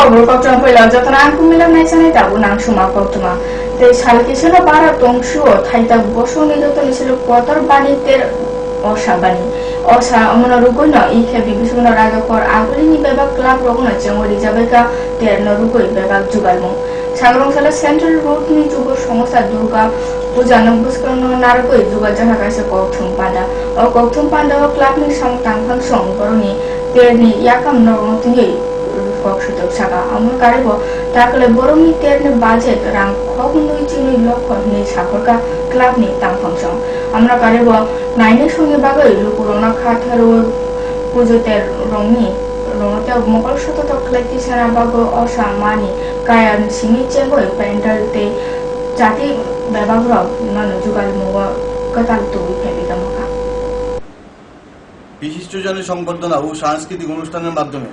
pablo kotong pela jatana angku milam nai sanai tabu nang suma kotoma te salki selo bara tongsu thaita bosu ni jotoni selo potor bani ter osa bani osa amona rugono ike bibisuna raga kor aguli ni beba club rogono jengori jabeka ter no rugoi beba jugalmo সাগরং সালা central road নি যুগ সংস্থা দুর্গা পূজা নবস্করণ নারকই যুগা জাহা কাছে কৌথুম পান্ডা ও কৌথুম পান্ডা ও club নি সাম তাংখাং song বরনি তেরনি ইয়াকাম নরং তিঙ্গি ফকসুতক Saga আমল Karib তাকলে বরনি তেরনি budget রাং খক নুই চিনি লক্ষ নি সাকরকা ক্লাব নি তাংখাং সং আমরা কারিব নাইনে সঙ্গে বাগৈ লুকুরনা খাথারো পুজোতের রংনি রংতে মকল শতত ক্লেতি সারা বাগো অসা মানি কায়ান সিমি চেগৈ পেন্টালতে জাতি ব্যবহার নন যুগাল মুগ কতাল তুই ফেবিদমকা বিশিষ্টজনের সংবর্ধনা ও সাংস্কৃতিক অনুষ্ঠানের মাধ্যমে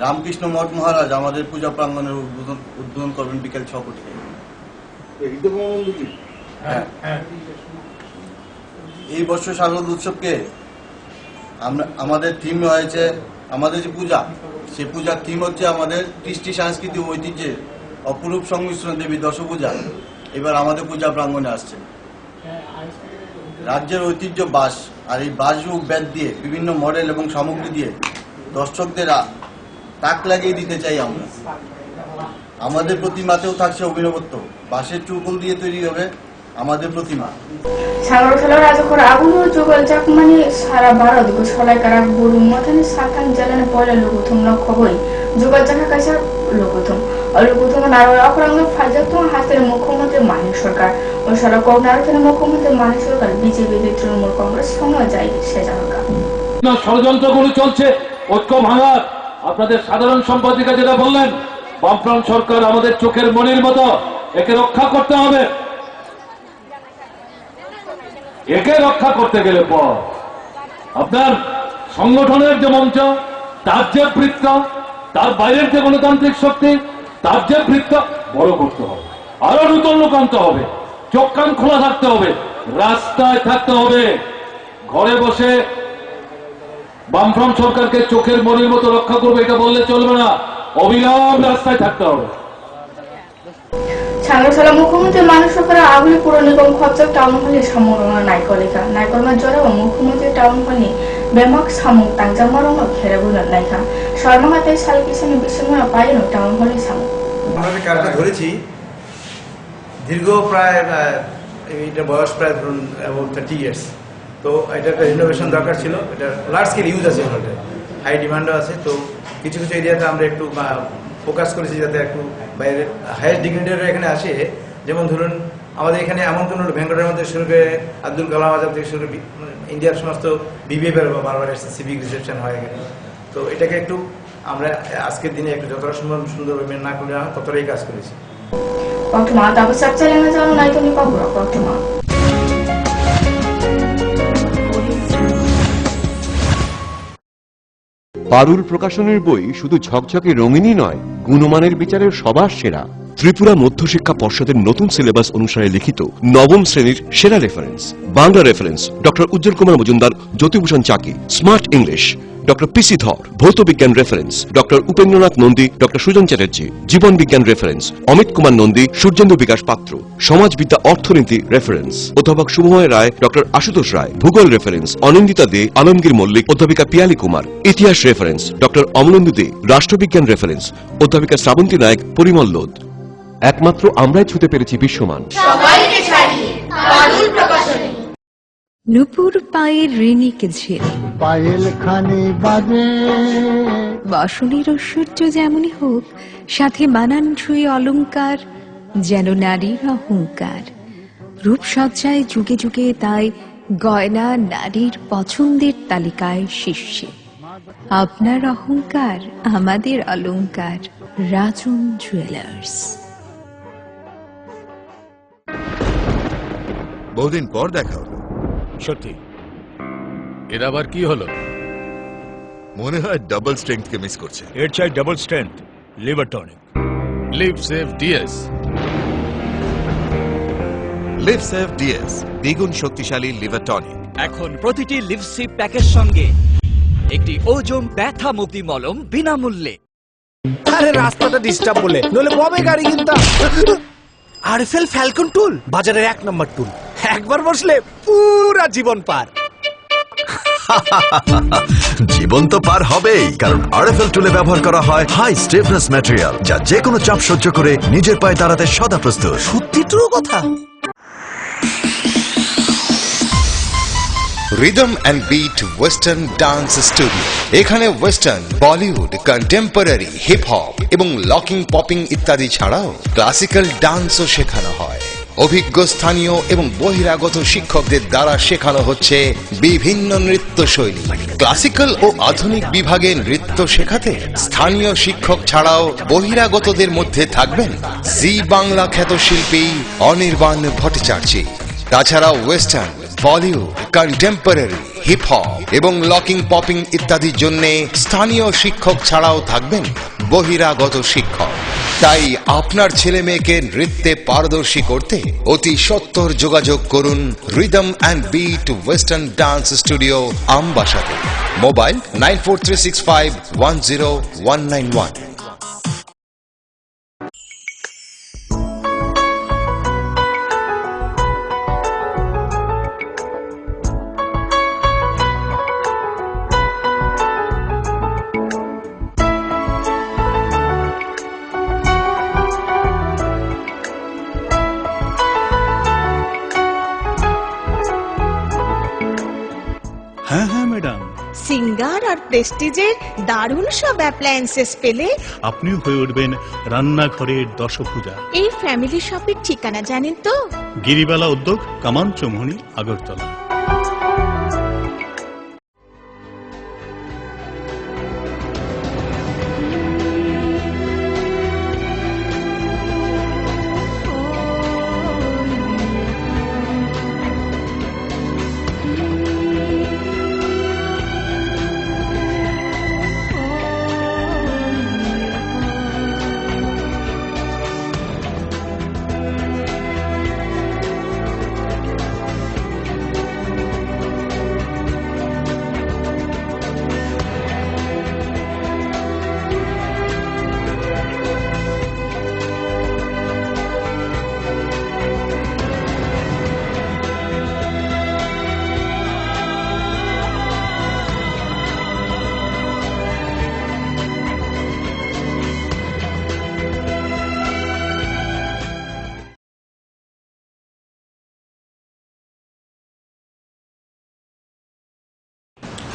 রামকৃষ্ণ মঠ মহারাজ আমাদের পূজা প্রাঙ্গণের উদ্বোধন করবেন বিকেল 6 কোটিতে। এই বছর শারদ উৎসবকে আমাদের থিম হয়েছে আমাদের যে পূজা সেই পূজার থিম হচ্ছে আমাদের কৃষ্টি সাংস্কৃতিক ঐতিহ্যের অপরূপ সংমিশ্রণ দেবী দশপূজা এবার আমাদের পূজা প্রাঙ্গণে আসছে। রাজ্যের ঐতিহ্য বাঁশ আর এই বাঁশ ও বেত দিয়ে বিভিন্ন মডেল এবং সামগ্রী দিয়ে দর্শকদের তাক লাগিয়ে দিতে চাই আমরা। আমাদের প্রতিমাতেও থাকছে অভিনবত্ব, বাঁশের চুকল দিয়ে তৈরি হবে আমাদের প্রতিমা। সাগরখেলা রাজকর আগুন যুগল জাকমানি সারা ভারত গোসলাই কারা গুরু মথানি সাতাং জেলানে পয়লা লোকথম লক্ষ্য হই যুগল জাকা কাছে লোকথম লোকথম নারো অপরাঙ্গ ফাজতম হাতের মুখ্যমন্ত্রী মানিক সরকার ও সারা কর্ণাটকের মুখ্যমন্ত্রী মানিক সরকার বিজেপি তৃণমূল কংগ্রেস সঙ্গে যায় সে জায়গা ষড়যন্ত্রগুলো চলছে ঐক্য ভাঙার। আপনাদের সাধারণ সম্পাদিকা যেটা বললেন বামফ্রন্ট সরকার আমাদের চোখের মনির মতো, একে রক্ষা করতে হবে। একে রক্ষা করতে গেলে পর আপনার সংগঠনের যে মঞ্চ তার যে বৃত্ত, তার বাইরের যে গণতান্ত্রিক শক্তি তার যে বৃত্ত বড় করতে হবে, আরো নূতন লোক আনতে হবে, চোখ কান খোলা থাকতে হবে, রাস্তায় থাকতে হবে। ঘরে বসে বামফ্রন্ট সরকারকে চোখের মনির মতো রক্ষা করবে এটা বললে চলবে না, অবিরাম রাস্তায় থাকতে হবে। সাংগঠনিক মুখ্যমন্ত্রী মানিক সরকার আগুলি পুর নিগম খরচ টাউন হলে সামরণা নাইকলিকা নাইকলমা জরাও মুখ্যমন্ত্রী টাউন হলে বেমাক সামু তাংজামারং খেরেবুল নাইকা শর্মাহাতে সালকিসানি বিশ্বময় পাইনো টাউন হলে সামু আমরা যে কারটা ধরেছি দীর্ঘ প্রায় এটা বয়স প্রায় ধরুন অ্যাবাউট 30 ইয়ার্স। তো এটা একটা রিনোভেশন দরকার ছিল, এটা লার্জ স্কেল ইউজ আছে, এখানে হাই ডিমান্ডও আছে। তো কিছু কিছু এরিয়াতে আমরা একটু ফোকাস করেছি যাতে একটু বাইরে হায়ার ডিগ্রেডাররা এখানে আসে। যেমন ধরুন আমাদের এখানে আমন্ত্রণ হলো বেঙ্গলের মধ্যে শুরু করে আব্দুল কালাম আজাদ থেকে শুরু করে ইন্ডিয়ার সমস্ত বিবিএফের বারবার এসছে, সিভিক রিসেপশন হয় এখানে। তো এটাকে একটু আমরা আজকের দিনে একটু যতটা সম্ভব সুন্দরভাবে না করলে ততটাই কাজ করেছি। বর্তমান তারপর চ্যালেঞ্জ জানো নাই তুমি পাবো বর্তমান পারুল প্রকাশনের বই শুধু ঝকঝকে রঙিনই নয়, গুণমানের বিচারের সবার সেরা। ত্রিপুরা মধ্যশিক্ষা পর্ষদের নতুন সিলেবাস অনুসারে লিখিত নবম শ্রেণীর সেরা reference. Bangla reference doctor Ujjwal Kumar Majumdar, Jyotibhushan Chaki. Smart English doctor P C Dhar. ভৌত বিজ্ঞান reference doctor Upendranath Nandi, doctor Sujan Chatterjee. জীবন বিজ্ঞান রেফারেন্স অমিত কুমার নন্দী, সূর্যেন্দু বিকাশ পাত্র। সমাজবিদ্যা অর্থনীতি রেফারেন্স অধ্যাপক শুভময় রায়, ডক্টর আশুতোষ রায়। ভূগোল রেফারেন্স অনিন্দিতা দে, আলমগীর মল্লিক, অধ্যাপিকা পিয়ালি কুমার। ইতিহাস রেফারেন্স ডক্টর অমলেন্দু দে। রাষ্ট্রবিজ্ঞান রেফারেন্স অধ্যাপিকা শ্রাবন্তী নায়ক, পরিমল লোদ। একমাত্র আমরাই ছুতে পেরেছি বিশ্বমান। নুপুর পায়ের ঋণিক ঝিল পায়েল খানি বাজে বাসনের ঐশ্বর্য যেমনই হোক, সাথে মানানসই অলংকার যেন নারীর অহংকার। রূপসজ্জায় যুগে যুগে তাই গয়না নারীর পছন্দের তালিকায় শীর্ষে। আপনার অহংকার আমাদের অলংকার। রাজন জুয়েলার্স। বহুদিন পর দেখা হলো। সত্যি এর আবার কি হলো? মনে হয় ডাবল স্ট্রেংথ কে মিস করছে। এর চাই double strength liver tonic. Liv Save DS. Liv Save DS দ্বিগুণ শক্তিশালী লিভার টনিক। এখন প্রতিটি লিভ সেভ প্যাকের সঙ্গে একটি ওজোন ব্যথা মুক্তি মলম বিনামূল্যে। আরে রাস্তাটা ডিস্টার্ব বলে, নইলে কবে গাড়ি কিনতাম। আরএফএল ফ্যালকন টুল বাজারের 1 নম্বর টুল, একবার বসলে পুরা জীবন পার। জীবন তো পার হবেই, কারণ আরএফএল টুলে ব্যবহার করা হয় হাই স্টিফনেস ম্যাটেরিয়াল, যা যে কোনো চাপ সহ্য করে নিজের পায়ে দাঁড়াতে সদা প্রস্তুত। সত্যি ট্রু কথা। Rhythm and beat western dance studio. এখানে western, Bollywood, contemporary, hip hop এবং লকিং, পপিং ইত্যাদি ছাড়াও ক্লাসিক্যাল ডান্সও শেখানো হয়। অভিজ্ঞ স্থানীয় এবং বহিরাগত শিক্ষকদের দ্বারা শেখানো হচ্ছে বিভিন্ন নৃত্য শৈলী। ক্লাসিক্যাল ও আধুনিক বিভাগে নৃত্য শেখাতে স্থানীয় শিক্ষক ছাড়াও বহিরাগতদের মধ্যে থাকবেন জি বাংলা খ্যাত শিল্পী অনির্বাণ ভট্টাচার্য। তাছাড়া western, Bollywood, contemporary, hip hop এবং লকিং, পপিং ইত্যাদির জন্য স্থানীয় শিক্ষক ছাড়াও থাকবেন বহিরাগত শিক্ষক। তাই আপনার ছেলে মেয়েকে নৃত্যে পারদর্শী করতে অতি সত্বর যোগাযোগ করুন rhythm and beat western dance studio, আমবাসাতে। মোবাইল 9436510191। হ্যাঁ হ্যাঁ ম্যাডাম, সিঙ্গার আর প্রেস্টিজের দারুণ সব অ্যাপ্লায়েন্সেস পেলে আপনিও হয়ে উঠবেন রান্নাঘরের দশভুজা। এই ফ্যামিলি শপের ঠিকানা জানেন তো? গিরিবালা উদ্যোগ, কামান চৌমুহনী, আগরতলা।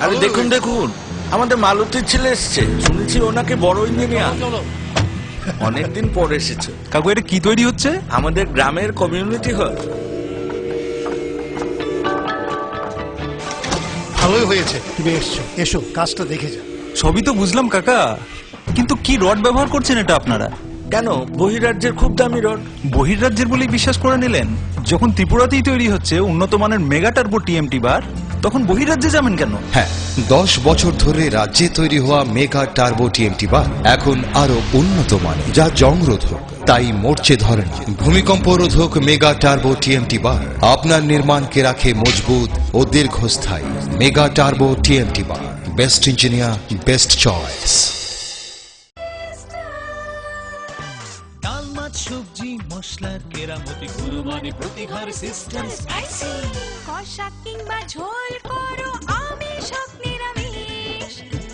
আরে দেখুন দেখুন, আমাদের মালতীর ছেলে এসছে, শুনেছি ওনাকে বড় ইঞ্জিনিয়ার। অনেকদিন পর এসেছে। কাকু এটা কি তৈরি হচ্ছে? আমাদের গ্রামের কমিউনিটি হল। ভালোই হয়েছে তুমি এসছো, এসো কাজটা দেখে যা। সবই তো বুঝলাম কাকা, কিন্তু কি রড ব্যবহার করছেন এটা আপনারা? কেন, বহিরাজ্যের খুব দামি রড। বহিরাজ্যের বলেই বিশ্বাস করে নিলেন? যখন ত্রিপুরাতেই তৈরি হচ্ছে উন্নত মানের মেগা টার্বো টিএমটি বার, তখন বহিরাজ্যে যাবেন কেন? হ্যাঁ, 10 বছর ধরে রাজ্যে তৈরি হওয়া মেগা টার্বো টিএমটি বার এখন আরো উন্নত মানের, যা জংরোধক, তাই মরচে ধরে না। ভূমিকম্প রোধক মেগা টার্বো টিএমটি বার আপনার নির্মাণকে রাখে মজবুত ও দীর্ঘস্থায়ী। মেগা টার্বো টিএমটি বার, বেস্ট ইঞ্জিনিয়ার, বেস্ট চয়েস। সবজি মশলার কেরামতি, গুণমানি প্রতিঘর সিস্টেম, কষা কিংবা ঝোল করো আমিষ হোক নিরামিষ,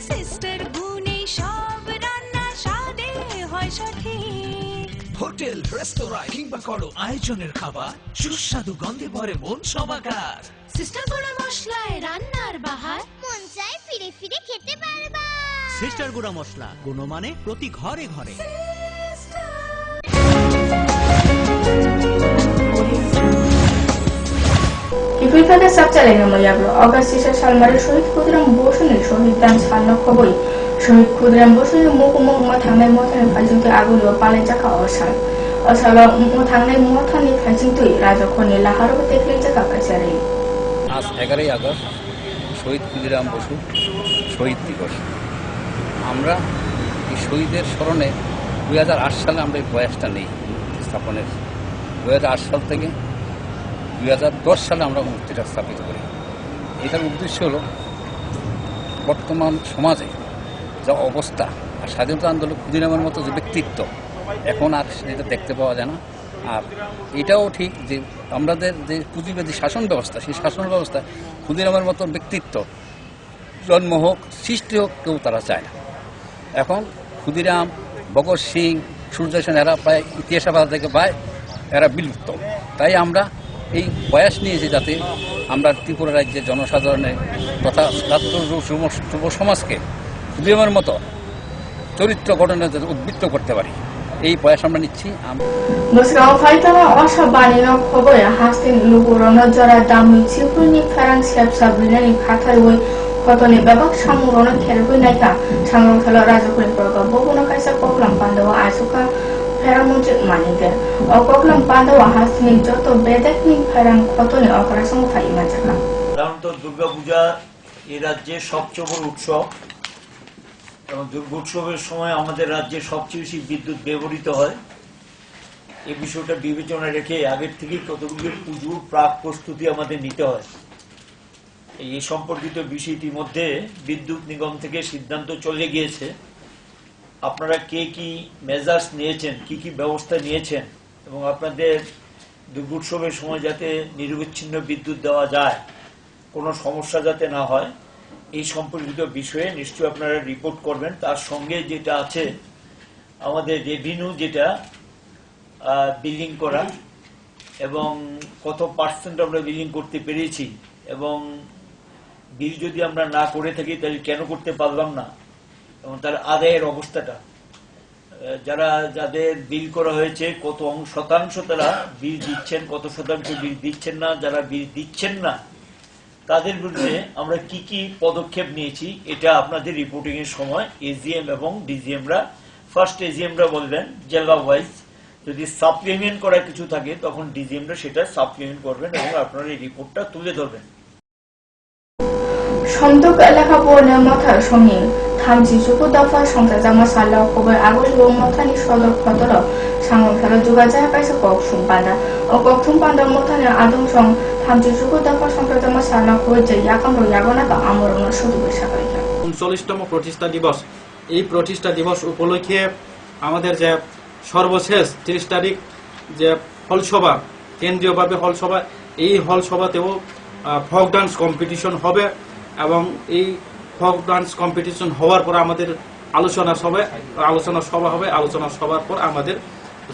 সিস্টার গুণে সব রান্না স্বাদে হয় সঠিক। হোটেল, রেস্তোরাঁ কিংবা করো আয়োজনের খাবার, সুস্বাদু গন্ধে ভরে মন সবাকার। সিস্টার গুঁড়া মশলায় রান্নার বাহার, মন চায় ফিরে ফিরে খেতে পারবা। সিস্টার গুঁড়া মশলা, গুণমানে প্রতি ঘরে ঘরে। ইফিফাকে সব চ্যালেঞ্জ মইয়াবলো অগাস্ট 6 সালমারে শহীদ ক্ষুদিরাম বসুনি শহীদ দান সালন খবই শহীদ ক্ষুদিরাম বসুনি মুকুমুক থাंनाय मथानि फाइजिंथु आगुलो पाले जाखा असाल असाल थांनाय मथानि फाइजिंथु राजखनि लाहारो देखले जाखा काचारि। আজ 11ই আগস্ট শহীদ ক্ষুদিরাম বসু শহীদ দিবস। আমরা এই শহীদের স্মরণে 2008 সালে আমরা এই প্রয়াসটা নেই স্থাপনের। 2008 সাল থেকে 2010 সালে আমরা মূর্তিটা স্থাপিত করি। এটার উদ্দেশ্য হলো বর্তমান সমাজে যা অবস্থা, আর স্বাধীনতা আন্দোলন ক্ষুদিরামের মতো যে ব্যক্তিত্ব এখন আর সেটা দেখতে পাওয়া যায় না। আর এটাও ঠিক যে আমাদের যে পুঁজিবাদী শাসন ব্যবস্থা, সেই শাসন ব্যবস্থা ক্ষুদিরামের মতো ব্যক্তিত্ব জন্ম হোক, সৃষ্টি হোক, কেউ তারা চায় না। এখন ক্ষুদিরাম, ভগৎ সিং, সূর্য সেন এরা প্রায় ইতিহাস থেকে পায়, এরা বিলুপ্ত। তাই আমরা এই প্রয়াস নিয়েছি যাতে আমরা ত্রিপুরা রাজ্যের জনসাধারণের তথা যুব সমাজকে ক্ষুদিরামের মতো চরিত্র গঠনে যাতে উদ্বৃত্ত করতে পারি, এই প্রয়াস আমরা নিচ্ছি। Musrao faitama osha banino khoboy hastin lugurono jara dami chipuni ferang slap sabrinani khathai khotoni babak samurono khergoi naika sangrong thalo rajakuri proga bobono kaisa koklam pandawa asuka ফেরামুজে মানিগে অককলাম Pandava হাসনি যত বেদেকনি ফেরাম খতনে অপারেশন ফাইমা জায়গা। সাধারণত দুর্গাপূজা এই রাজ্যের সবচেয়ে বড় উৎসব এবং দুর্গোৎসবের সময় আমাদের রাজ্যে সবচেয়ে বেশি বিদ্যুৎ ব্যবহৃত হয়। এই বিষয়টা বিবেচনায় রেখে আগের থেকে কতগুলি পুজোর প্রাক প্রস্তুতি আমাদের নিতে হয়। এই সম্পর্কিত বিষয়টির মধ্যে বিদ্যুৎ নিগম থেকে সিদ্ধান্ত চলে গিয়েছে আপনারা কে কি মেজার্স নিয়েছেন, কি কি ব্যবস্থা নিয়েছেন এবং আপনাদের দুর্গোৎসবের সময় যাতে নিরবিচ্ছিন্ন বিদ্যুৎ দেওয়া যায়, কোনো সমস্যা যাতে না হয়, এই সম্পর্কিত বিষয়ে নিশ্চয়ই আপনারা রিপোর্ট করবেন। তার সঙ্গে যেটা আছে আমাদের রেভিনিউ, যেটা বিলিং করা এবং কত পার্সেন্ট আমরা বিলিং করতে পেরেছি এবং বিল যদি আমরা না করে থাকি তাহলে কেন করতে পারলাম না এবং তার আদায়ের অবস্থাটা, যাদের বিল করা হয়েছে কত শতাংশ তারা বিল দিচ্ছেন, কত শতাংশ বিল দিচ্ছেন না, যারা বিল দিচ্ছেন না তাদের বিরুদ্ধে আমরা কি কি পদক্ষেপ নিয়েছি, এটা আপনাদের রিপোর্টিং এর সময় এজিএম এবং ডিজিএমরা, ফার্স্ট এজিএমরা বলবেন জেলা ওয়াইজ, যদি সাপ্লিমেন্ট করা কিছু থাকে তখন ডিজিএমরা সেটা সাপ্লিমেন্ট করবেন এবং আপনারা এই রিপোর্টটা তুলে ধরবেন। সম্পক এলাকা পড়লে মাথার সঙ্গে থামছি সুকু দফা সংসার জামা সাল্লাহ খবর আগস্ট মথানি সদর খতর সাংরং খেলা যোগাযোগ কাছে কক সুম্পাদা ও কক সুম্পাদা মথানি আদম সং থামছি সুকু দফা সংসার জামা সাল্লাহ খবর যে ইয়াকাম ইয়াগনা বা আমরণ শুধু বৈশাখ 39তম প্রতিষ্ঠা দিবস, এই প্রতিষ্ঠা দিবস উপলক্ষে আমাদের যে সর্বশেষ 30 তারিখ যে হলসভা, কেন্দ্রীয়ভাবে হলসভা, এই হলসভাতেও ফোক ডান্স কম্পিটিশন হবে এবং এই ফোক ডান্স কম্পিটিশন হওয়ার পর আমাদের আলোচনা সভা হবে। আলোচনা সভার পর আমাদের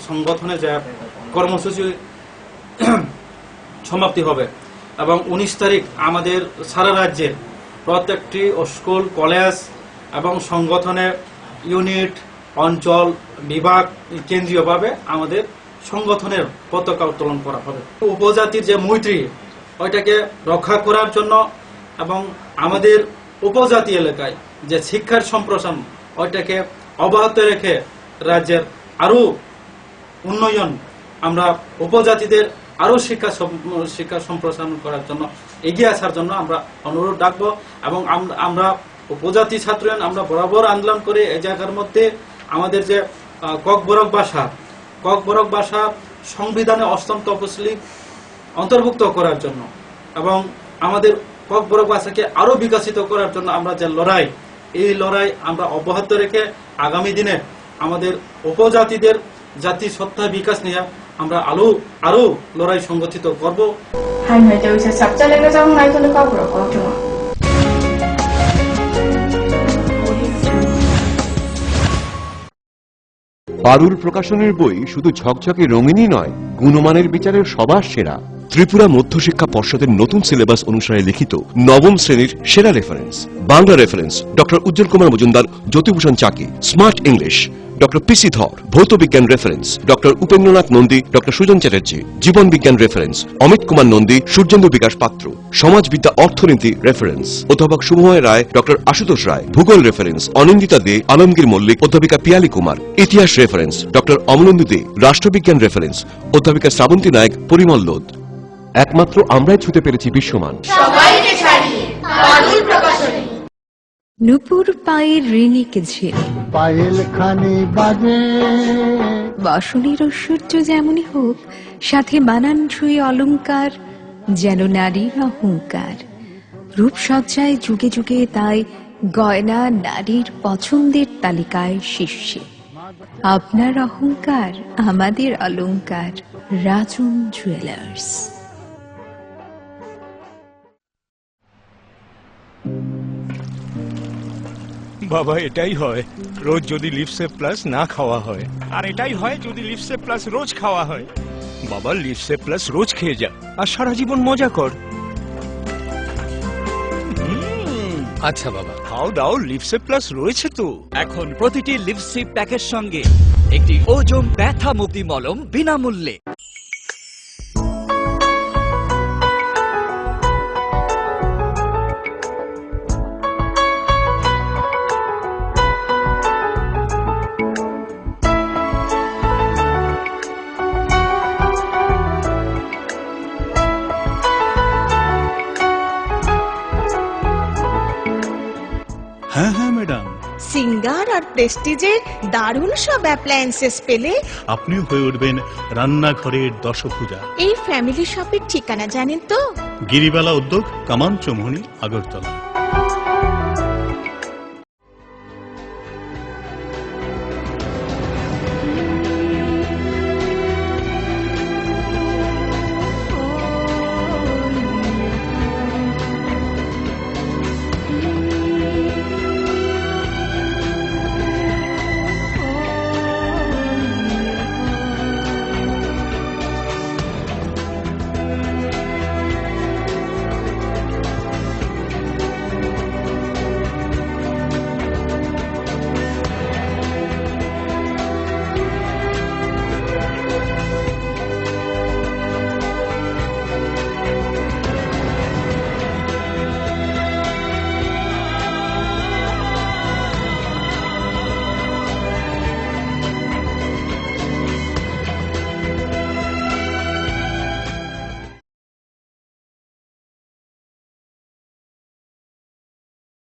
সংগঠনে যে কর্মসূচি সমাপ্তি হবে এবং 19 তারিখ আমাদের সারা রাজ্যের প্রত্যেকটি স্কুল, কলেজ এবং সংগঠনের ইউনিট, অঞ্চল, বিভাগ কেন্দ্রীয়ভাবে আমাদের সংগঠনের পতাকা উত্তোলন করা হবে। উপজাতির যে মৈত্রী ওইটাকে রক্ষা করার জন্য এবং আমাদের উপজাতি এলাকায় যে শিক্ষার সম্প্রসারণ ওইটাকে অব্যাহত রেখে রাজ্যের আরো উন্নয়ন, আমরা উপজাতিদের আরো শিক্ষা সম্প্রসারণ করার জন্য এগিয়ে আসার জন্য আমরা অনুরোধ রাখবো এবং আমরা উপজাতি ছাত্র আমরা বরাবর আন্দোলন করে এই জায়গার মধ্যে আমাদের যে ককবরক ভাষা সংবিধানে 8ম তফসিলি অন্তর্ভুক্ত করার জন্য এবং আমাদের ককবরক ভাষাকে আরো বিকশিত করার জন্য আমরা যে লড়াই, এই লড়াই আমরা অব্যাহত রেখে আগামী দিনে আমাদের উপজাতিদের জাতি সত্তা বিকাশ নিয়ে আমরা আরো লড়াই সংগঠিত করব। পারুল প্রকাশনের বই শুধু ঝকঝকে রঙিনই নয়, গুণমানের বিচারের সবার সেরা। ত্রিপুরা মধ্যশিক্ষা পর্ষদের নতুন সিলেবাস অনুসারে লিখিত নবম শ্রেণীর সেরা reference. Bangla reference doctor Ujjwal Kumar Majumdar, Jyotibhushan Chaki. Smart English doctor P C Dhar. ভৌত বিজ্ঞান reference doctor Upendranath Nandi, doctor Sujan Chatterjee. জীবন বিজ্ঞান রেফারেন্স অমিত কুমার নন্দী, সূর্যেন্দু বিকাশ পাত্র। সমাজবিদ্যা অর্থনীতি রেফারেন্স অধ্যাপক শুভময় রায়, ডক্টর আশুতোষ রায়। ভূগোল রেফারেন্স অনিন্দিতা দে, আলমগীর মল্লিক, অধ্যাপিকা পিয়ালি কুমার। ইতিহাস রেফারেন্স ডক্টর অমলেন্দু দে। রাষ্ট্রবিজ্ঞান রেফারেন্স অধ্যাপিকা শ্রাবন্তী নায়ক, পরিমল লোধ। একমাত্র আমরাই ছুতে পেরেছি বিশ্বমান। নুপুর পায়ের ঋণিক ঝিল, পায়েল খানি বাজে বাসুনির ঐশ্বর্য যেমনই হোক, সাথে মানানসই অলংকার যেন নারীর অহংকার। রূপসজ্জায় যুগে যুগে তাই গয়না নারীর পছন্দের তালিকায় শীর্ষে। আপনার অহংকার আমাদের অলংকার। রাজন জুয়েলার্স। বাবা এটাই হয় রোজ যদি লিপসেপ প্লাস না খাওয়া হয়, আর এটাই হয় যদি লিপসেপ প্লাস রোজ খাওয়া হয়। বাবা লিপসেপ প্লাস রোজ খেয়ে যা আর সারা জীবন মজা কর। আচ্ছা বাবা, খাও দাও, লিপসেপ প্লাস রয়েছে তো। এখন প্রতিটি লিপস্টিক প্যাকের সঙ্গে একটি ওজোন ব্যথা মুক্তি মলম বিনামূল্যে। হ্যাঁ হ্যাঁ ম্যাডাম, সিঙ্গার আর প্রেস্টিজের দারুণ সব অ্যাপ্লায়েন্সেস পেলে আপনিও হয়ে উঠবেন রান্নাঘরের দশভুজা। এই ফ্যামিলি শপের ঠিকানা জানেন তো? গিরিবালা উদ্যোগ, কামান চৌমুহনী, আগরতলা।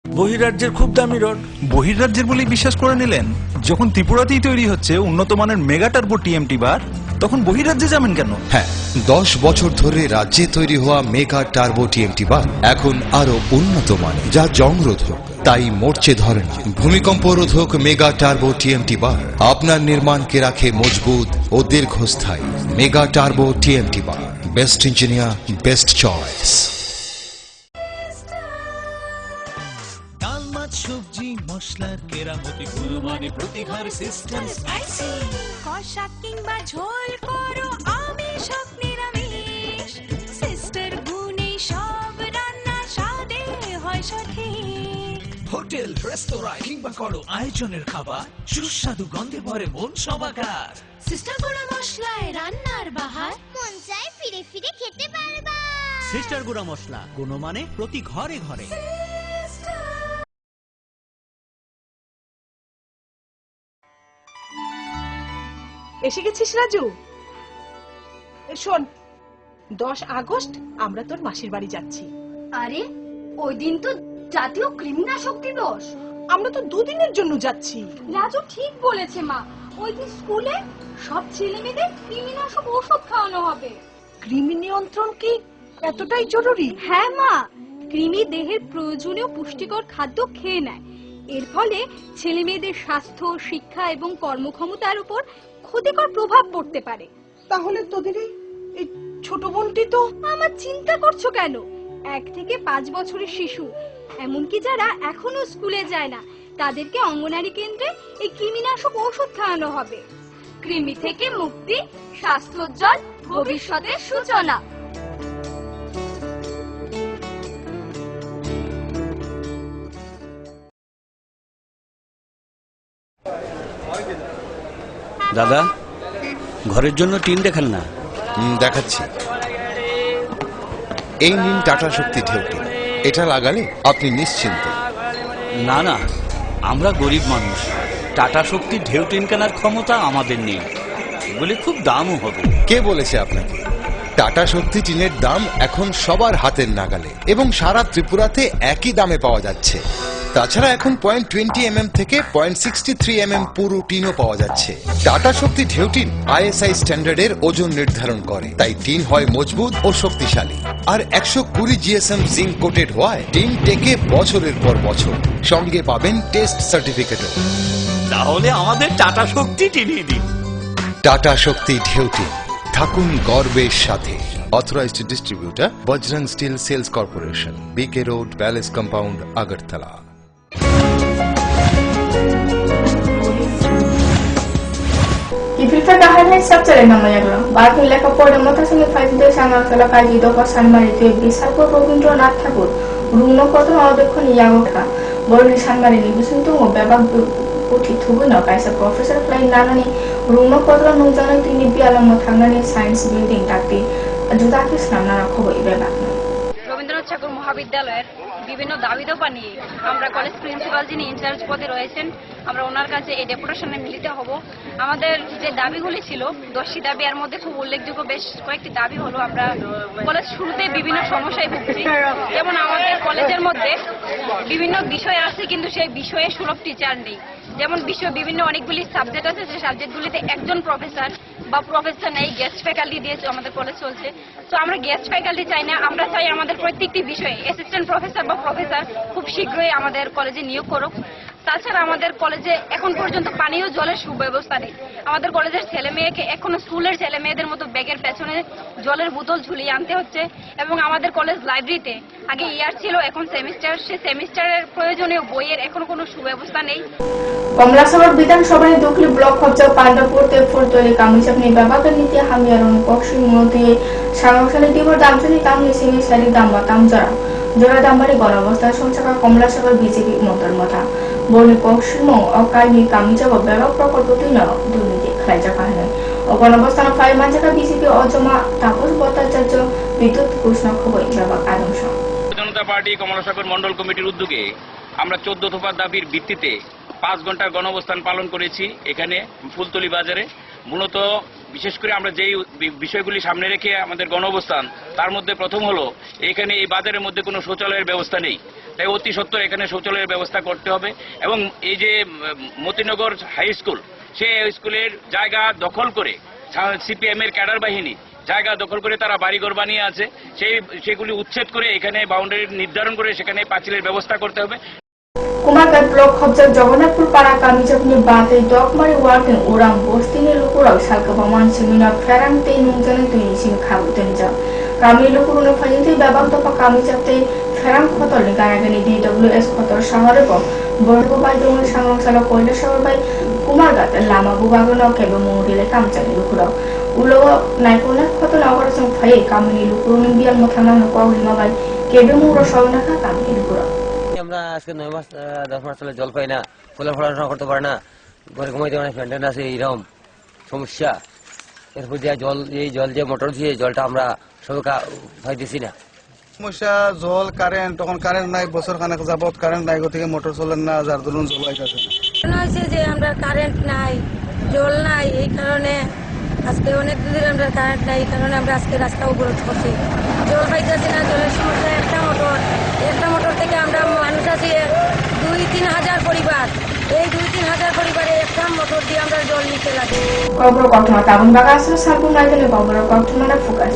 বহিরাজ্যের খুব দামি রড। বহিরাজ্যের বলেই বিশ্বাস করে নিলেন? যখন ত্রিপুরাতেই তৈরি হচ্ছে উন্নত মানের মেগা টার্বো টিএমটি বার, তখন বহিরাজ্যে যাবেন কেন? হ্যাঁ, 10 বছর ধরে রাজ্যে তৈরি হওয়া মেগা টার্বো টিএমটি বার এখন আরো উন্নত মানের, যা জং রোধক, তাই মরচে ধরে না। ভূমিকম্প রোধক মেগা টার্বো টিএমটি বার আপনার নির্মাণকে রাখে মজবুত ও দীর্ঘস্থায়ী। মেগা টার্বো টিএমটি বার, বেস্ট ইঞ্জিনিয়ার, বেস্ট চয়েস। ডাল মাছ সবজি মশলার কেরামতি গুণমানে প্রতি ঘর সিস্টেম স্পাইসি। কষা কিংবা ঝোল করো আমিষ হোক নিরামিষ, সিস্টার গুণে সব রান্না স্বাদে হয় সঠিক। হোটেল রেস্তোরাঁ কিংবা করো আয়োজনের খাবার, সুস্বাদু গন্ধে ভরে মন সবাকার। সিস্টার গুঁড়া মশলায় রান্নার বাহার, মন চায় ফিরে ফিরে খেতে পারবা। সিস্টার গুঁড়া মশলা, গুণমানে প্রতি ঘরে ঘরে। এসে গেছিস রাজু? শোন, 10 আগস্ট আমরা তোর মাসির বাড়ি যাচ্ছি। আরে ওই দিন তো জাতীয় কৃমিনাশক দিবস। আমরা তো 2 দিনের জন্য যাচ্ছি। রাজু ঠিক বলেছে মা, ওই দিন স্কুলে সব ছেলেমেয়েদের কৃমিনাশক ওষুধ খাওয়ানো হবে। কৃমি নিয়ন্ত্রণ কি এতটাই জরুরি? হ্যাঁ মা, কৃমি দেহের প্রয়োজনীয় পুষ্টিকর খাদ্য খেয়ে নেয়। এর ফলে ছেলেমেয়েদের স্বাস্থ্য, শিক্ষা এবং কর্মক্ষমতার উপর ক্ষতিকর প্রভাব পড়তে পারে। তাহলে তোদের এই ছোট বোনটি তো। আমার চিন্তা করছো কেন? 1 থেকে 5 বছরের শিশু, এমনকি যারা এখনো স্কুলে যায় না, তাদেরকে অঙ্গনারী কেন্দ্রে এই কৃমিনাশক ওষুধ খাওয়ানো হবে। কৃমি থেকে মুক্তি, স্বাস্থ্যোজ্জ্বল ভবিষ্যতের সূচনা। দাদা, ঘরের জন্য টিন দেখান না। দেখাচ্ছি। এই নিন টাটা শক্তি ঢেউটি, এটা লাগালে আপনি নিশ্চিন্ত। না না, আমরা গরিব মানুষ, টাটা শক্তি ঢেউ টিন কেনার ক্ষমতা আমাদের নেই। এগুলি খুব দামও হবে। কে বলেছে আপনাকে? টাটা শক্তি টিনের দাম এখন সবার হাতের নাগালে এবং সারা ত্রিপুরাতে একই দামে পাওয়া যাচ্ছে। তাছাড়া এখন 0.20 থেকে 0.63 পুরো টিনও পাওয়া যাচ্ছে। টাটা শক্তি ঢেউ টিন ISI স্ট্যান্ডার্ডের ওজন নির্ধারণ করে, তাই টিন হয় মজবুত ও শক্তিশালী। আর 120 GSM জিঙ্ক কোটেড হওয়ায় টিন টেকে বছরের পর বছর। সঙ্গে পাবেন টেস্ট সার্টিফিকেটও। তাহলে আমাদের টাটা শক্তি টিনিয়ে দিন। টাটা শক্তি ঢেউ টিন, থাকুন গর্বের সাথে। Authorized distributor Bajrang steel sales corporation, BK road, palace compound, Agartala. Ifilta dahanan sabjare namayaglo. Bagi leka poda mata sami faizde sangal kala kaji dopa sanmari te bisarpur Robindranath Thakur rungno koton odekhon yagoka borni sanmari ni bisuntu mo bebak puthi thubu na kaisa professor fly nanani rungno koton nungjana tini bialam mo thangnani science building takti judaki snamna khoboi bebak Rabindranath Thakur মহাবিদ্যালয়ের বিভিন্ন দাবি দাবা নিয়ে আমরা college principal যিনি in charge পদে রয়েছেন আমরা ওনার কাছে এই ডেপুটেশনে মিলিত হব। আমাদের যে দাবিগুলি ছিল 10টি দাবি, এর মধ্যে খুব উল্লেখযোগ্য বেশ কয়েকটি দাবি হলো আমরা কলেজ শুরুতে বিভিন্ন সমস্যায় ভুগছি। যেমন আমাদের কলেজের মধ্যে বিভিন্ন বিষয় আছে কিন্তু সেই বিষয়ে সুলভ টিচার নেই। যেমন বিষয় বিভিন্ন অনেকগুলি সাবজেক্ট আছে, যে সাবজেক্টগুলিতে একজন প্রফেসর বা প্রফেসর নেই, গেস্ট ফ্যাকাল্টি দিয়ে আমাদের কলেজ চলছে। তো আমরা গেস্ট ফ্যাকাল্টি চাই না, আমরা চাই আমাদের প্রত্যেকটি বিষয়ে অ্যাসিস্ট্যান্ট প্রফেসর বা প্রফেসর খুব শীঘ্রই আমাদের কলেজে নিয়োগ করুক। তাছাড়া আমাদের কলেজে এখন পর্যন্ত পানীয় জলের সুব্যবস্থা নেই। আমাদের কলেজের ছেলে মেয়েকে এখনো স্কুলের ছেলে মেয়েদের মতো ব্যাগের পেছনে জলের বোতল ঝুলিয়ে আনতে হচ্ছে। এবং আমাদের কলেজ লাইব্রেরিতে আগে ইয়ার ছিল, এখন সেমিস্টার, সে সেমিস্টারের প্রয়োজনীয় বইয়ের এখনো কোনো সুব্যবস্থা নেই। কমলাসাগর বিধানসভায় দুকলি ব্লক হচ্ছে পান্ডাপুর তেফুরতলি কামিচাপনি বাবাকে নীতি হামিয়ারন পক্ষী মধ্যে সাংসারে দিবর দামজনি তামনি সিমি সারি দাম্বা তামজরা জোড়া দাম্বারি গণঅবস্থার সংসাকা কমলাসাগর বিজেপি মন্তর মথা বনি পশ্চিম অকালনি কামিচাপ ব্যাপক প্রকল্প তুই দুর্নীতি খাইজা কাহিনী ও গণঅবস্থান ফাই মাঝাকা বিজেপি অজমা তাপস ভট্টাচার্য বিদ্যুৎ কৃষ্ণ খবর ব্যাপক আদমস জনতা পার্টি কমলাসাগর মন্ডল কমিটির উদ্যোগে আমরা 14 দফা দাবির ভিত্তিতে 5 ঘন্টার গণঅবস্থান পালন করেছি এখানে ফুলতলি বাজারে। মূলত বিশেষ করে আমরা যেই বিষয়গুলি সামনে রেখে আমাদের গণঅবস্থান, তার মধ্যে প্রথম হলো এখানে এই বাজারের মধ্যে কোনো শৌচালয়ের ব্যবস্থা নেই, তাই অতি সত্বর এখানে শৌচালয়ের ব্যবস্থা করতে হবে। এবং এই যে মতিনগর হাই স্কুল, সেই স্কুলের জায়গা দখল করে CPM এর ক্যাডার বাহিনী জায়গা দখল করে তারা বাড়িঘর বানিয়ে আছে, সেগুলি উচ্ছেদ করে এখানে বাউন্ডারি নির্ধারণ করে সেখানে পাঁচিলের ব্যবস্থা করতে হবে। কুমারঘাট ব্লক হবজাক জগন্নাথপুর পাড়া কামিচাপনি বাতে ডকমারি ওয়ার্ডেন ওরাম বস্তিনি লুকুরাव সালকাবা মানসিমিনা ফেরাংতে নুংজানে তুইনি সিং খাবুতেন যা কামি লুকুরুনে ফাইতে ব্যাপক দফা কামিচাপতে ফেরাং খতলনি গানাগানি DWS খতর শহরে বড়বাই দং সাংসালা কৈলাসহর বাই কুমারঘাট লামা বুবাগন কেবে মুরিলে কামচানি লুকুরাव উলো নাইপোনা খতল অপারেশন ফাই কামিনি লুকুরুনে বিয়াল মথানা নকওলিমা বাই কেবে মুরো সবনাকা কামিনি লুকুরাव আমরা আজকে 9 মাস 10 মাস চলে জল পাই না, কোলা পড়াশোনা করতে পারে না, ঘরে ঘুমাইতে মানে ফ্যান্ডেন আছে, এইরকম সমস্যা। এরপর যে জল, এই জল যে মোটর দিয়ে জলটা আমরা সবাই পাইতেছি না। সমস্যা জল, কারেন্ট, তখন কারেন্ট নাই, বছর খানেক যাবত কারেন্ট নাই, গতিকে মোটর চলেন না, যার দরুন জল আইতাছে না। হয়েছে যে আমরা কারেন্ট নাই, জল নাই, এই কারণে আজকে অনেক দিন আমরা কারেন্ট নাই, এই কারণে আমরা আজকে রাস্তা অবরোধ করছি। জল পাইতেছি না, জলের সমস্যা একটা মোটর থেকে আমরা মানুষ আছি 2-3 হাজার পরিবার, এই 2-3 হাজার পরিবারে একটা মোটর দিয়ে আমরা জল নিতে লাগে। খবর কঠমা তাবন বাগা আসলে সাবুন মাইদনে খবর কঠমানা ফোকাস